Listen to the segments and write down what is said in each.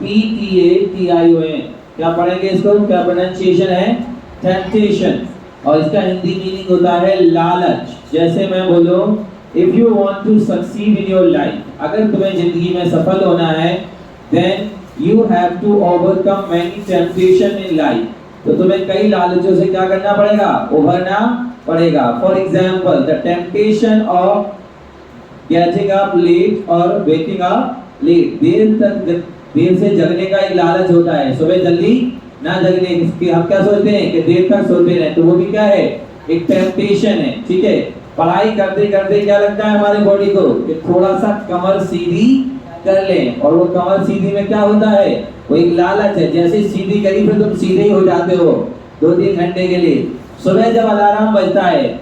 TEMPTATION। क्या पढ़ेंगे इसको? क्या प्रोनाउंसिएशन है? टेम्पटेशन। और इसका हिंदी मीनिंग होता है लालच। जैसे मैं बोलूं, if you want to succeed in your life, अगर तुम्हें जिंदगी में सफल होना है, then you have to overcome many temptation in life. तो तुम्हें कई लालचों से क्या करना पड़ेगा? उभरना पड़ेगा। For example, the temptation of getting up late और वेकिंग अप लेट। देर से जगने का एक लालच होता है, सुबह जल्दी ना जगने की। हम क्या सोचते हैं कि देर तक सोते रहे, तो वो भी क्या है? एक टेम्पटेशन है। ठीक है, पढ़ाई करते करते क्या लगता है हमारे बॉडी को कि थोड़ा सा कमर सीधी कर लें, और वो कमर सीधी में क्या होता है? वो एक लालच है। जैसे सीधी करी फिर तुम सीधे ही हो जाते हो 2-3 घंटे के लिए। सुबह जब अलार्म बजता है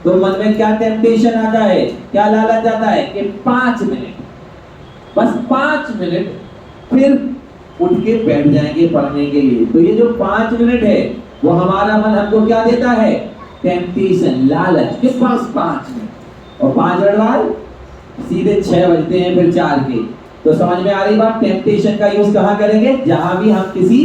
तो मन में क्या टेम्पटेशन आता है, क्या लालच आता है कि 5 मिनट, बस 5 मिनट फिर उठ के बैठ जाएंगे पढ़ने के लिए। तो ये जो 5 मिनट है वो हमारा मन हमको क्या देता है? टेम्पटेशन, लालच के पास 5 मिनट, और 5 मिनट बाद सीधे 6 बजते हैं, फिर 4 के। तो समझ में आ रही बात? टेम्पटेशन का यूज कहाँ करेंगे? जहां भी हम किसी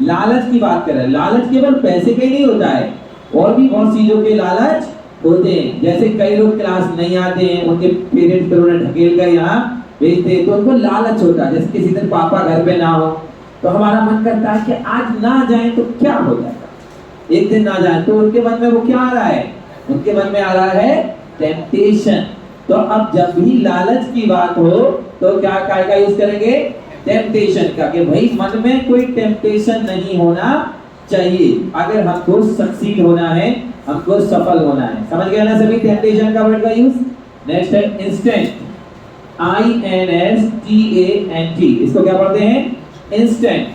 लालच की बात करें। लालच केवल पैसे का ही नहीं होता है, और भी बहुत चीजों के लालच होते हैं। जैसे कई लोग क्लास नहीं आते हैं, उनके पेरेंट्स फिर उन्हें ढकेल कर यहाँ भेजते हैं, तो उनको लालच होता है। जैसे किसी दिन पापा घर पे ना हो तो हमारा मन करता है कि आज ना जाए तो क्या हो जाएगा, एक दिन ना जाए। तो उनके मन में वो क्या आ रहा है? उनके मन में आ रहा है टेम्पटेशन। तो अब जब भी लालच की बात हो तो क्या का यूज करेंगे? टेम्पटेशन का, कि भाई मन में कोई टेम्पटेशन नहीं होना चाहिए अगर हमको सक्सीड होना है, हमको सफल होना है। समझ गए ना सभी टेम्पटेशन का वर्ड का यूज? नेक्स्ट है इंस्टेंट, INSTANT। इसको क्या पढ़ते हैं? इंस्टेंट,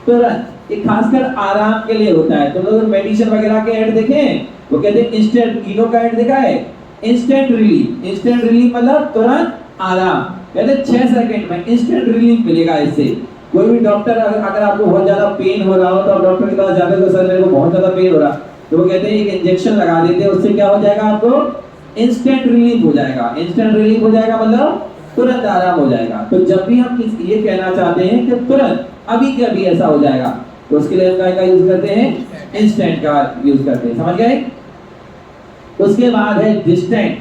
तुरंत। ये खासकर आराम के लिए होता है। तुम लोग मेडिसिन वगैरह के ऐड देखे हैं, वो कहते हैं इंस्टेंट, इनो का ऐड देखा है? Instant relief. इंस्टेंट रिलीफ मतलब तुरंत आराम। कहते 6 सेकंड में इंस्टेंट रिलीफ मिलेगा इससे। कोई भी डॉक्टर अगर आपको बहुत ज्यादा पेन हो रहा हो तो आप डॉक्टर के पास जाते हो, सर मेरे को बहुत ज्यादा पेन हो रहा, तो वो कहते हैं एक इंजेक्शन लगा देते हैं, उससे क्या हो जाएगा? आपको इंस्टेंट रिलीफ हो जाएगा। इंस्टेंट रिलीफ हो जाएगा मतलब तुरंत आराम हो जाएगा। तो जब भी हम ये कहना चाहते हैं कि तुरंत अभी के अभी ऐसा हो जाएगा, तो उसके लिए हम क्या यूज करते हैं? इंस्टेंट का यूज करते हैं। समझ गए? उसके बाद है डिस्टेंट,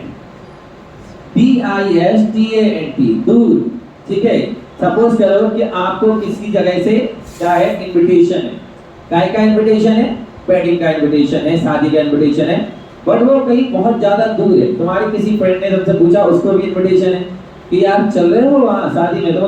DISTANT, दूर। ठीक है, सपोज करो कि आपको किसी जगह से क्या है? इनविटेशन है। काय का इनविटेशन है? वेडिंग का इनविटेशन है, शादी का इनविटेशन है, बट वो कहीं बहुत ज्यादा दूर है। तुम्हारे किसी फ्रेंड ने तुमसे पूछा, उसको भी इनविटेशन है कि यार चल रहे हो वहाँ शादी में, तो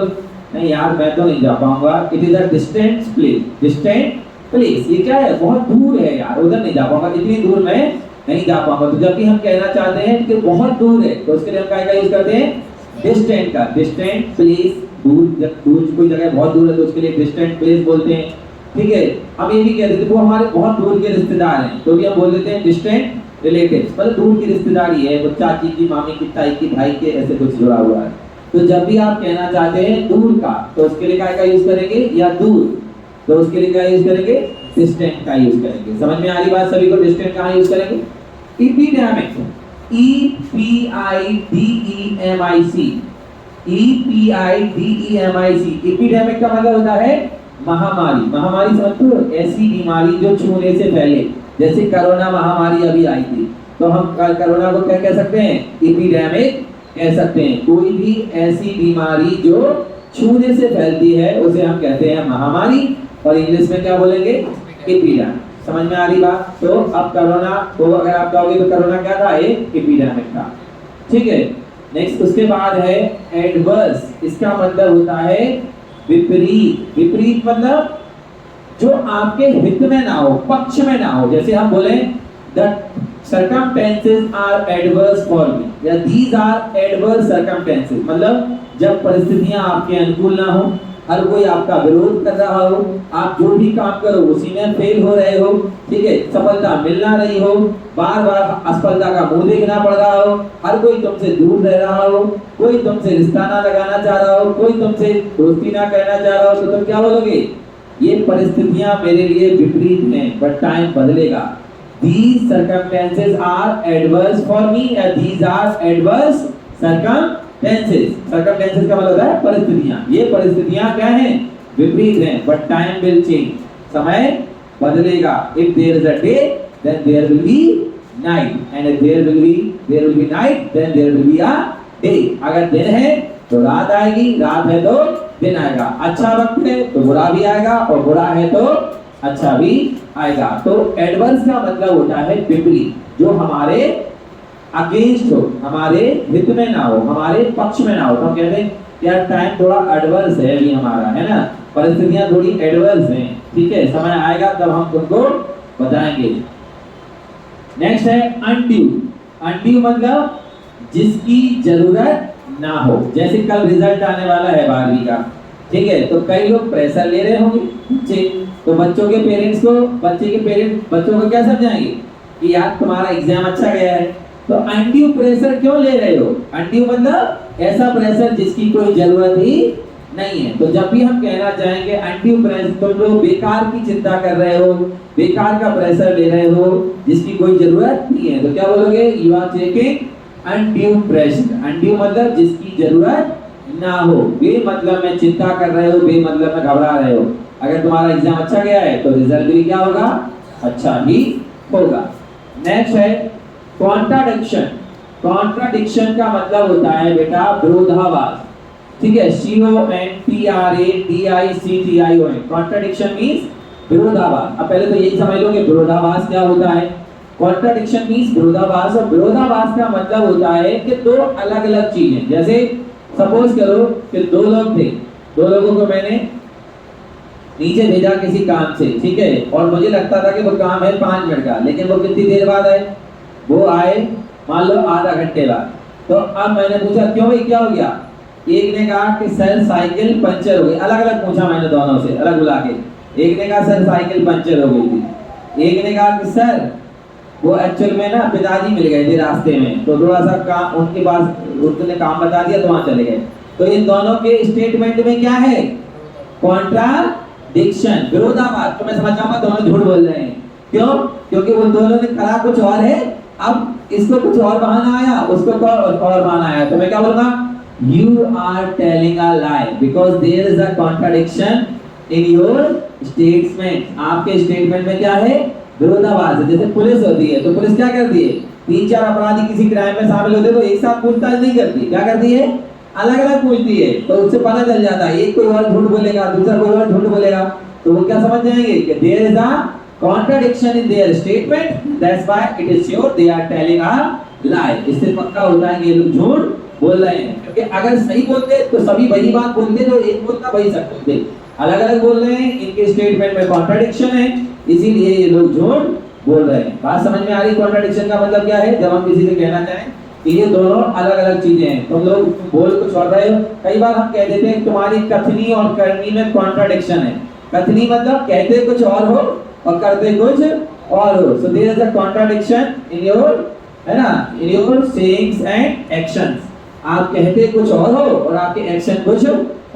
नहीं यार मैं तो नहीं जा पाऊंगा। It is a distant place. Distant place, ये क्या है? बहुत दूर है यार, उधर नहीं जा पाऊंगा, इतनी दूर मैं नहीं जा पाऊंगा। तो जब भी हम कहना चाहते हैं कि बहुत दूर है, तो उसके लिए हम क्या यूज करते हैं? डिस्टेंट का। डिस्टेंट प्लेस, दूर। जब दूर कोई जगह बहुत दूर है तो उसके लिए डिस्टेंट प्लेस बोलते हैं। ठीक है, हम ये भी कहते थे वो हमारे बहुत दूर के रिश्तेदार हैं, तो भी हम बोल देते हैं डिस्टेंट रिलेटिव्स, मतलब दूर की रिश्तेदारी है, वो चाची की, मामी की, ताई की, भाई के, ऐसे कुछ जुड़ा हुआ है। तो जब भी आप कहना चाहते हैं दूर का, तो उसके लिए क्या यूज करेंगे? या दूर, तो उसके लिए क्या यूज करेंगे? डिस्टेंट का यूज करेंगे। समझ में आ रही बात सभी को? डिस्टेंट कहाँ यूज करेंगे? एपिडेमिक, EPIDEMIC, एपिडेमिक का मतलब होता है महामारी। महामारी समझते हो? ऐसी बीमारी जो छूने से फैले। जैसे कोरोना महामारी अभी आई थी, तो हम कोरोना को क्या कह सकते हैं? एपिडेमिक कह सकते हैं। कोई भी ऐसी बीमारी जो छूने से फैलती है उसे हम कहते हैं महामारी, और इंग्लिश में क्या बोलेंगे? एपिडेमिक। समझ में आ रही बात? तो अब कोरोना को अगर आप कहोगे तो कोरोना क्या था? एक एपिडेमिक था। ठीक है, नेक्स्ट उसके बाद है एडवर्स। इसका मतलब होता है विपरीत। विपरीत मतलब जो आपके हित में ना हो, पक्ष में ना हो। जैसे हम बोले the circumstances are adverse for me, या these are adverse circumstances, मतलब जब परिस्थितियां आपके अनुकूल ना हो, हर कोई आपका विरोध कर रहा हो, आप जो भी काम करो उसी में फेल हो रहे हो, ठीक है, सफलता मिल ना रही हो, बार बार असफलता का मुंह देखना पड़ रहा हो, हर कोई तुमसे दूर रह रहा हो, कोई तुमसे रिश्ता ना लगाना चाह रहा हो, कोई तुमसे दोस्ती ना करना चाह रहा हो, तो तुम क्या बोलोगे? ये परिस्थितियां मेरे लिए विपरीत हैं, बट टाइम बदलेगा। These circumstances are adverse for me, these are adverse circumstances. Tenses. Circumstances का मतलब होता है परिस्थितियां। ये परिस्थितियां क्या हैं? विपरीत हैं। बट टाइम विल चेंज, समय बदलेगा। If there is a day then there will be night, and if there will be night then there will be a day. अगर दिन है तो रात आएगी, रात है तो दिन आएगा। अच्छा वक्त है तो बुरा भी आएगा, और बुरा है तो अच्छा भी आएगा। तो एडवर्स का मतलब होता है विपरीत, जो हमारे अगेंस्ट हो, हमारे हित में ना हो, हमारे पक्ष में ना हो। तो हम कहते हैं यार टाइम थोड़ा एडवर्स है अभी हमारा, है ना, परिस्थितियां थोड़ी एडवर्स हैं। ठीक है, समय आएगा तब हम तुमको बताएंगे। नेक्स्ट है अनड्यू। अनड्यू मतलब जिसकी जरूरत ना हो। जैसे कल रिजल्ट आने वाला है 12वीं का, ठीक है, तो कई लोग प्रेशर ले रहे होंगे बच्चे, तो बच्चों के पेरेंट्स को, बच्चों को क्या समझाएंगे कि यार तुम्हारा एग्जाम अच्छा गया है। तो अनड्यू प्रेशर क्यों ले रहे हो? अनड्यू मतलब ऐसा प्रेशर जिसकी कोई जरूरत ही नहीं है। तो जब भी हम कहना चाहेंगे अनड्यू प्रेशर, तुम लोग बेकार की चिंता कर रहे हो, बेकार का प्रेशर ले रहे हो जिसकी कोई जरूरत नहीं है, तो क्या बोलोगे? You are taking undue pressure. Undue मतलब जिसकी जरूरत ना हो, बे मतलब में चिंता कर रहे हो, बे मतलब में घबरा रहे हो। अगर तुम्हारा एग्जाम अच्छा गया है तो रिजल्ट भी क्या होगा? अच्छा ही होगा। नेक्स्ट है कॉन्ट्राडिक्शन। कॉन्ट्राडिक्शन का मतलब होता है बेटा विरोधाभास। ठीक है, CONTRADICTION। कॉन्ट्राडिक्शन मींस विरोधाभास। अब पहले तो यही समझ लो कि विरोधाभास क्या होता है। कॉन्ट्राडिक्शन मींस विरोधाभास, और विरोधाभास का मतलब होता है कि दो अलग अलग चीजें। जैसे सपोज करो कि दो लोग थे, दो लोगों को मैंने नीचे भेजा किसी काम से, ठीक है, और मुझे लगता था कि वो काम है 5 मिनट का, लेकिन वो कितनी देर बाद आए? वो आए मान लो आधा घंटे बाद। तो अब मैंने पूछा क्यों भाई, क्या हो गया? एक ने कहा कि सर साइकिल पंचर हो गई। अलग अलग पूछा मैंने दोनों से, अलग बुला के। एक ने कहा सर साइकिल पंचर हो गई थी। एक ने कहा कि सर वो एक्चुअल में ना पिताजी मिल गए थे रास्ते में, तो थोड़ा सा काम उनके पास, उन्होंने काम बता दिया तो वहां चले गए। तो इन दोनों के स्टेटमेंट में क्या है? कॉन्ट्राडिक्शन, विरोधाभास। तो मैं समझ जाऊंगा दोनों झूठ बोल रहे हैं। क्यों? क्योंकि उन दोनों ने कहा कुछ और है, अब इसको कुछ और बहाना आया, उसको और बहाना आया। तो मैं क्या बोलूंगा? You are telling a lie because there is a contradiction in your statement। आपके स्टेटमेंट में क्या है? विरोधाभास है। जैसे पुलिस होती है, तो पुलिस क्या करती है? 3-4 अपराधी किसी क्राइम में शामिल होते हैं तो एक साथ पूछताछ नहीं करती, क्या करती है? अलग अलग पूछती है। तो उससे पता चल जाता है, एक कोई और झूठ बोलेगा, दूसरा कोई और झूठ बोलेगा, तो वो क्या समझ जाएंगे कि there is a contradiction in their statement, that's why it is sure they are telling a lie। इससे पक्का होता है कि ये लोग झूठ बोल रहे हैं। क्योंकि अगर सही बोलते तो सभी वही बात बोलते, जो एक बोलता वही सब बोलते। अलग अलग बोल रहे हैं, इनके स्टेटमेंट में कॉन्ट्राडिक्शन है, इसीलिए ये लोग झूठ बोल रहे हैं। बात समझ में आ रही? कॉन्ट्राडिक्शन का मतलब क्या है? जब हम किसी से कहना चाहें कि ये दोनों अलग अलग चीजें हैं, तुम लोग बोल कुछ और रहे हो। कई बार हम कह देते हैं तुम्हारी कथनी और करनी में कॉन्ट्राडिक्शन है। कथनी मतलब कहते कुछ और हो और करते कुछ और हो। So there is a contradiction in your, है ना, in your sayings and actions. आप कहते कुछ और हो और आपके एक्शन कुछ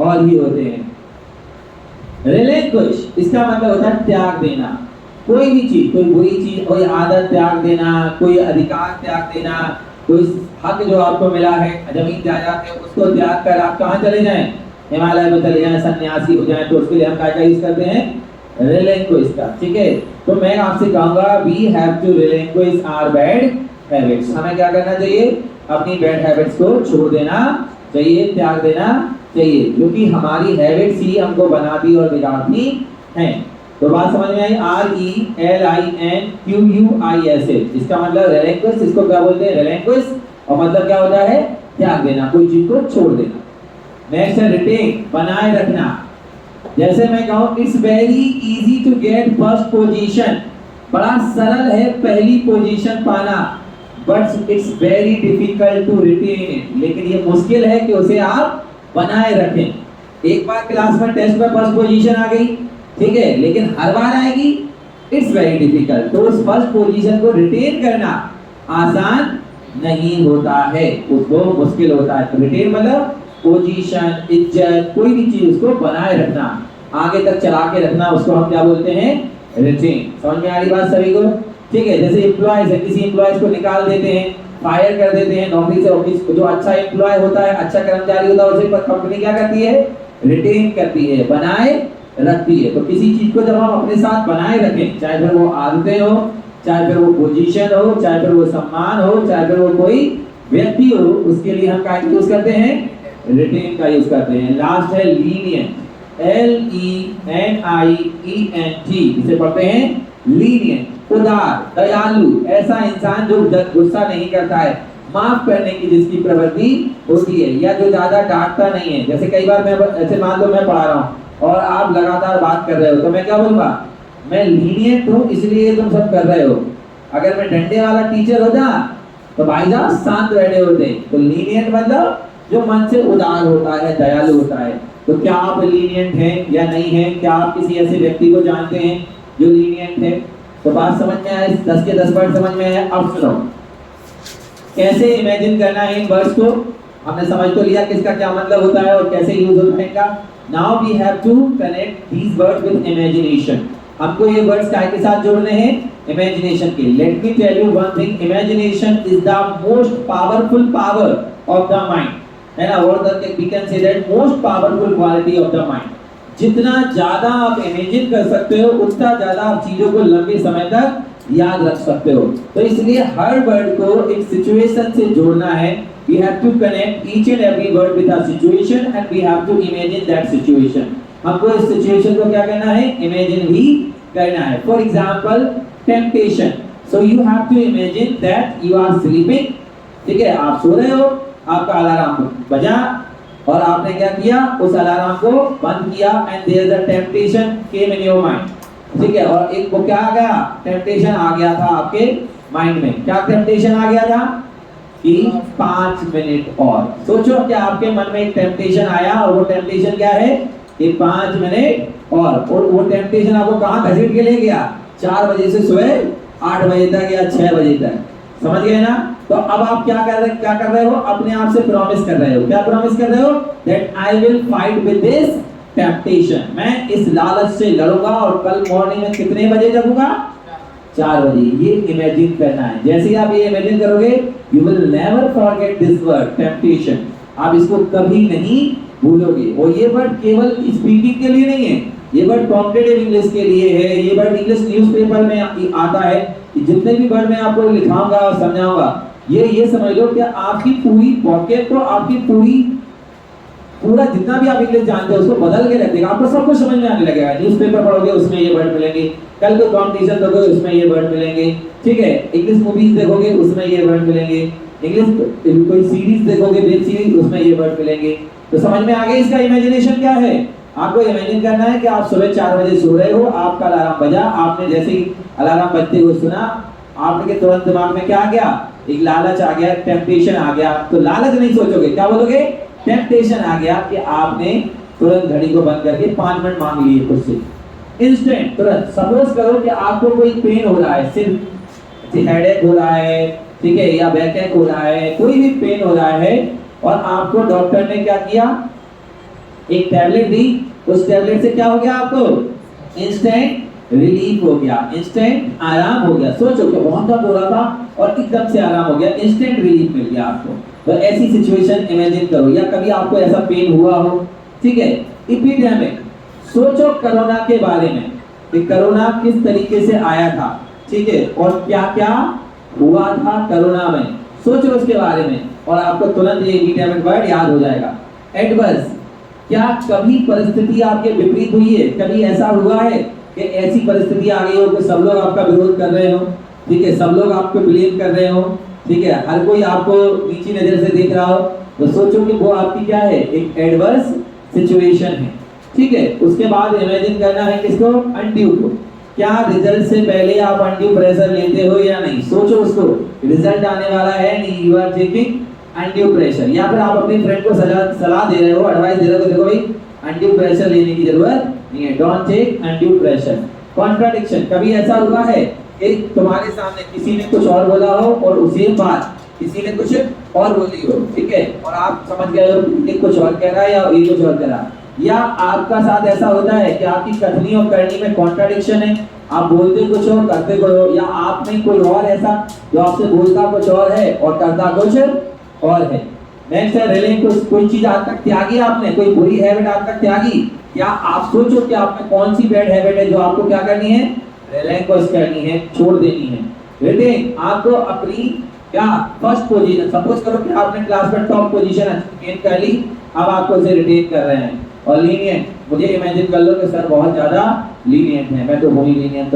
और ही होते हैं। रिलिंक्विश, इसका मतलब होता है त्याग देना। कोई भी चीज, कोई बुरी चीज, कोई आदत त्याग देना, कोई अधिकार त्याग देना, कोई हक जो आपको मिला है, जमीन जायदाद है, उसको त्याग कर आप कहाँ चले जाएं? हिमालय में चले जाएं, सन्यासी हो जाएं। तो उसके लिए हम क्या यूज करते हैं? रिलिंक्विश का। ठीक है, तो मैं आपसे कहूंगा we have to relinquish our bad habits. हमें क्या करना चाहिए? अपनी बैड हैबिट्स को छोड़ देना चाहिए, त्याग देना चाहिए, क्योंकि हमारी हैबिट्स ही हमको बनाती और बिगाड़ती हैं। तो बात समझ में आई? RELINQUISH, इसका मतलब रिलिंक्विश। इसको क्या बोलते हैं? रिलिंक्विश, और मतलब क्या होता है? त्याग देना, कोई चीज को छोड़ देना। नेक्स्ट है रिटेन, बनाए रखना। जैसे मैं कहूं it's very easy to get first position, बड़ा सरल है पहली पोजीशन पाना, but it's very difficult to retain it. लेकिन ये मुश्किल है कि उसे आप बनाए रखें। एक बार क्लास में टेस्ट में फर्स्ट पोजीशन आ गई, ठीक है, लेकिन हर बार आएगी, इट्स वेरी डिफिकल्ट। तो उस फर्स्ट पोजीशन को रिटेन करना आसान नहीं होता है, उसको मुश्किल होता है। तो रिटेन मतलब पोजीशन, इज्जत, कोई भी चीज उसको बनाए रखना, आगे तक चला के रखना, उसको हम क्या बोलते हैं? रिटेन। समझ में आ रही बात सभी को? ठीक है, जैसे एम्प्लॉयज है, किसी एम्प्लॉयज को निकाल देते हैं, फायर कर देते हैं नौकरी से। ऑफिस जो अच्छा एम्प्लॉय होता है, अच्छा कर्मचारी होता है, उसे कंपनी क्या करती है? रिटेन करती है, बनाए रखती है। तो किसी चीज को जब हम अपने साथ बनाए रखें, चाहे फिर वो आदतें हो, चाहे फिर वो पोजीशन हो, चाहे फिर वो सम्मान हो, चाहे फिर वो कोई व्यक्ति हो, उसके लिए हम क्या यूज करते हैं? रिटेन का यूज करते हैं। लास्ट है लीनियंट, LENIENT, इसे पढ़ते हैं लीनियंट, उदार, दयालु, ऐसा इंसान जो गुस्सा नहीं करता है, माफ करने की जिसकी प्रवृत्ति होती है, या जो ज्यादा डांटता नहीं है। जैसे कई बार मैं ऐसे मान लो मैं पढ़ा रहा हूँ और आप लगातार बात कर रहे हो, तो मैं क्या बोलूंगा? मैं लीनियंट हूँ इसलिए तुम सब कर रहे हो। अगर मैं डंडे वाला टीचर हो जा तो भाई साहब शांत बैठे होते। तो लीनियंट मतलब जो मन से उदार होता है, दयालु होता है। तो क्या आप लीनियंट हैं या नहीं हैं? क्या आप किसी ऐसे व्यक्ति को जानते हैं जो लीनियंट है? तो बात समझ में आए? 10 के 10 वर्ड समझ में आए? अब सुनो कैसे इमेजिन करना है इन वर्ड्स को। हमने समझ तो लिया किसका क्या मतलब होता है और कैसे यूज होता है इनका। Now we have to connect these words with imagination. हमको ये वर्ड्स काय के साथ जोड़ने हैं? इमेजिनेशन के। Let me tell you one thing, imagination is the most powerful power of the mind, है ना? और we can say that most powerful quality of the mind. जितना ज्यादा आप इमेजिन कर सकते हो, उतना ज्यादा आप चीजों को लंबे समय तक याद रख सकते हो। तो इसलिए हर वर्ड को एक सिचुएशन से जोड़ना है। We have to connect each and every word with a situation and we have to imagine that situation. हमको इस सिचुएशन को क्या करना है? इमेजिन भी करना है। For example temptation. So you have to imagine that you are sleeping, ठीक है, आप सो रहे हो, आपका अलार्म बजा और आपने क्या किया? उस अलार्म को बंद किया and there is a temptation came in your mind, ठीक है। और एक वो क्या आ गया? टेम्पटेशन आ गया था आपके माइंड में। क्या टेम्पटेशन आ गया था? कि 5 मिनट और। सोचो कि आपके मन में एक टेम्पटेशन आया और वो टेम्पटेशन क्या है? कि 5 मिनट और वो टेम्पटेशन आपको कहाँ घसीट के ले गया? 4 बजे से सुबह 8 बजे तक या 6 बजे तक। समझ गए ना? तो अब आप क्या कर रहे हो? अपने आप से प्रॉमिस कर रहे हो। क्या प्रॉमिस कर रहे हो? That I will fight with this temptation. मैं इस लालच से लड़ूंगा और कल मॉर्निंग में कितने बजे जगूंगा? 4 बजे। ये इमेजिन करना है। जैसे ही आप ये इमेजिन करोगे, you will never forget this word temptation. आप इसको कभी नहीं भूलोगे। और ये वर्ड केवल स्पीकिंग के लिए नहीं है, ये वर्ड कॉम्पिटिटिव इंग्लिश के लिए है। ये वर्ड इंग्लिश न्यूज़पेपर में आता है। जितने भी वर्ड मैं आपको लिखाऊंगा और समझाऊंगा, ये समझ लो कि आपकी पूरी पॉकेट को, आपकी पूरा जितना भी आप इंग्लिश जानते हो उसको बदल के रख देगा। आपको सब कुछ समझ में आने लगेगा। न्यूज़पेपर पढ़ोगे उसमें ये वर्ड मिलेंगे, कल कोई कॉम्पिटिशन देखोगे उसमें ये वर्ड मिलेंगे, ठीक है। इंग्लिश मूवीज देखोगे उसमें ये वर्ड मिलेंगे, इंग्लिश कोई सीरीज देखोगे, वेब सीरीज, उसमें ये वर्ड मिलेंगे। तो समझ में आ गया इसका इमेजिनेशन क्या है? आपको इमेजिन करना है कि आप सुबह 4 बजे सो रहे हो, आपका अलार्म बजा, आपने जैसे ही अलार्म बजते हुए सुना, आपके तुरंत दिमाग में क्या आ गया? एक लालच आ गया, टेम्पटेशन आ गया। तो लालच नहीं सोचोगे, क्या बोलोगे? टेम्पटेशन आ गया कि आपने तुरंत घड़ी को बंद करके 5 मिनट मांग लिए खुद से। इंस्टेंट, तुरंत। सपोज करो कि आपको कोई पेन हो रहा है, सिर्फ हेडेक हो रहा है, ठीक है, या बैकएक हो रहा है, कोई भी पेन हो रहा है और आपको डॉक्टर ने क्या किया? एक टैबलेट दी। उस टैबलेट से क्या हो गया? आपको इंस्टेंट रिलीफ हो गया, इंस्टेंट आराम हो गया। सोचो कि बहुत दर्द हो रहा था और एकदम से आराम हो गया, इंस्टेंट रिलीफ मिल गया आपको। तो ऐसी सिचुएशन इमेजिन करो। या कभी आपको ऐसा पेन हुआ हो, ठीक है। एपिडेमिक, सोचो कोरोना के बारे में कि कोरोना किस तरीके से आया था, ठीक है, और क्या क्या हुआ था कोरोना में। सोचो उसके बारे में और आपको तुरंत ये एपिडेमिक वर्ड याद हो जाएगा। एडवर्स, क्या कभी परिस्थिति आपके विपरीत हुई है? कभी ऐसा हुआ है कि ऐसी परिस्थिति आ गई हो कि सब लोग आपका विरोध कर रहे हो, ठीक है, सब लोग आपको ब्लेम कर रहे हो, ठीक है, हर कोई आपको नीची नजर से देख रहा हो? तो सोचो कि वो आपकी क्या है? एक एडवर्स सिचुएशन है, ठीक है। उसके बाद इमेजिन करना है किसको? अनड्यू को। क्या रिजल्ट से पहले आप अनड्यू प्रेशर लेते हो या नहीं? सोचो उसको, रिजल्ट आने वाला है नहीं, you are taking undue pressure. या फिर आप अपने फ्रेंड को सलाह दे रहे हो, एडवाइस दे रहे हो, देखो भाई अनड्यू प्रेशर लेने की जरूरत नहीं है, don't take undue pressure. Contradiction, कभी ऐसा हुआ है कि तुम्हारे सामने किसी ने कुछ और बोला हो और उसी बात किसी ने कुछ और बोली हो, ठीक है, और आप समझ गए हो कि कुछ और कह रहा है या ये कुछ और कह रहा है। या आपका साथ ऐसा होता है कि आपकी कथनी और करनी में कॉन्ट्राडिक्शन है, आप बोलते कुछ और करते कुछ और, या आप में कोई और ऐसा जो आपसे बोलता कुछ और है और करता कुछ और है। नेक्स्ट है रेलिंग, कोई चीज आज तक त्यागी आपने, कोई बुरी हैबिट आज तक त्यागी, या आप सोचो कि आप में कौन सी बैड हैबिट है जो आपको क्या करनी है, रिलैंक्विश करनी है, छोड़ देनी है। बेटे आपको अपनी क्या फर्स्ट पोजीशन, सपोज करो कि आपने क्लास में टॉप पोजीशन गेन कर ली, अब आपको इसे रिटेन कर रहे हैं। और लीनियंट, मुझे इमेजिन कर लो कि सर बहुत ज्यादा लीनियंट है, मैं तो वही लीनियंट